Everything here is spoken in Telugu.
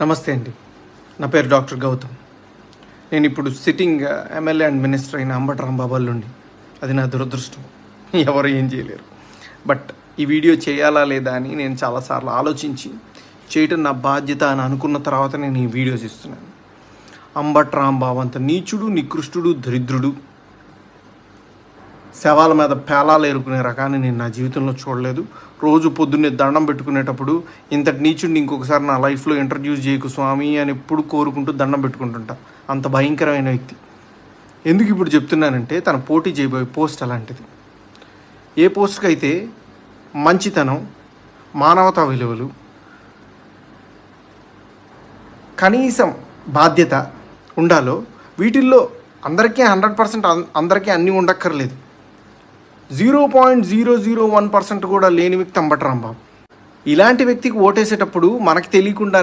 నమస్తే అండి. నా పేరు డాక్టర్ గౌతమ్. నేను ఇప్పుడు సిట్టింగ్ ఎమ్మెల్యే అండ్ మినిస్టర్ అయిన అంబటి రాంబాబు నుండి. అది నా దురదృష్టం. ఎవరు ఏం చేయలేరు. బట్ ఈ వీడియో చేయాలా లేదా అని నేను చాలాసార్లు ఆలోచించి చేయటం నా బాధ్యత అని అనుకున్న తర్వాత నేను ఈ వీడియోస్ ఇస్తున్నాను. అంబటి రాంబాబు అంత నీచుడు, నికృష్టుడు, దరిద్రుడు, శవాల మీద పేలాలు ఏరుకునే రకాన్ని నేను నా జీవితంలో చూడలేదు. రోజు పొద్దున్నే దండం పెట్టుకునేటప్పుడు ఇంతటి నీచుడిని ఇంకొకసారి నా లైఫ్లో ఇంట్రడ్యూస్ చేయకు స్వామి అని ఎప్పుడు కోరుకుంటూ దండం పెట్టుకుంటుంటా. అంత భయంకరమైన వ్యక్తి. ఎందుకు ఇప్పుడు చెప్తున్నానంటే తన పోటీ చేయబోయే పోస్ట్ అలాంటిది. ఏ పోస్ట్కి అయితే మంచితనం, మానవతా విలువలు, కనీసం బాధ్యత ఉండాలో వీటిల్లో అందరికీ 100% అందరికీ అన్నీ ఉండక్కర్లేదు. 0.001% కూడా లేని వ్యక్తి అంబటి రాంబాబు. ఇలాంటి వ్యక్తికి ఓటేసేటప్పుడు మనకు తెలియకుండా